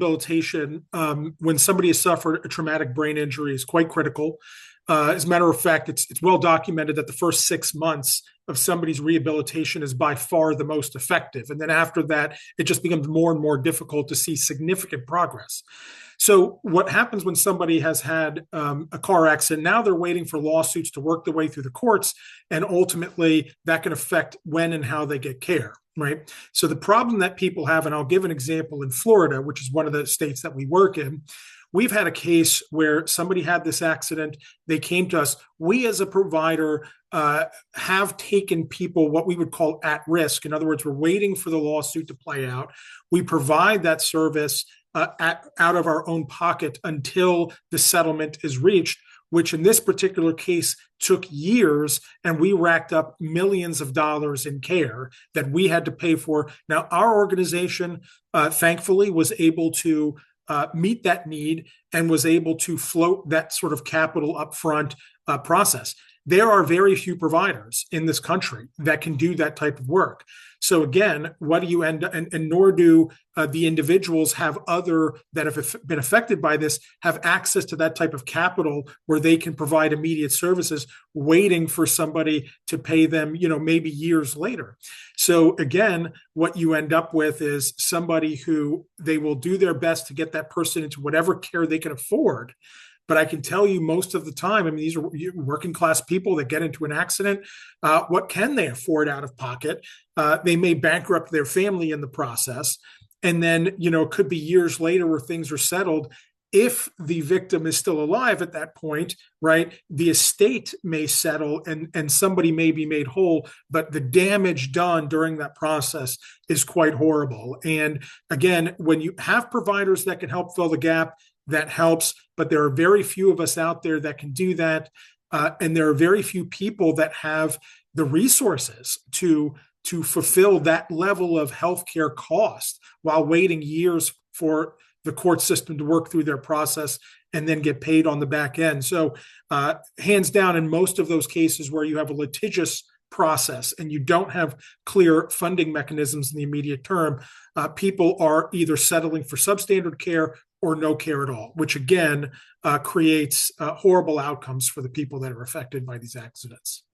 rehabilitation, when somebody has suffered a traumatic brain injury, is quite critical. As a matter of fact, it's well documented that the first 6 months of somebody's rehabilitation is by far the most effective. And then after that, it just becomes more and more difficult to see significant progress. So what happens when somebody has had a car accident? Now they're waiting for lawsuits to work their way through the courts, and ultimately that can affect when and how they get care, right? So the problem that people have, and I'll give an example in Florida, which is one of the states that we work in. We've had a case where somebody had this accident. They came to us. We, as a provider, have taken people what we would call at risk. In other words, we're waiting for the lawsuit to play out. We provide that service out of our own pocket until the settlement is reached, which in this particular case took years, and we racked up millions of dollars in care that we had to pay for. Now, our organization, thankfully, was able to meet that need and was able to float that sort of capital upfront process. There are very few providers in this country that can do that type of work. So again, what do you end up, and nor do the individuals have other that have been affected by this have access to that type of capital where they can provide immediate services, waiting for somebody to pay them, maybe years later. So again, what you end up with is somebody who they will do their best to get that person into whatever care they can afford. But I can tell you most of the time, I mean, these are working class people that get into an accident. What can they afford out of pocket? They may bankrupt their family in the process. And then, it could be years later where things are settled. If the victim is still alive at that point, right, the estate may settle and somebody may be made whole, but the damage done during that process is quite horrible. And again, when you have providers that can help fill the gap, that helps, but there are very few of us out there that can do that. And there are very few people that have the resources to fulfill that level of healthcare cost while waiting years for the court system to work through their process and then get paid on the back end. So hands down, in most of those cases where you have a litigious process and you don't have clear funding mechanisms in the immediate term, people are either settling for substandard care or no care at all, which again creates horrible outcomes for the people that are affected by these accidents.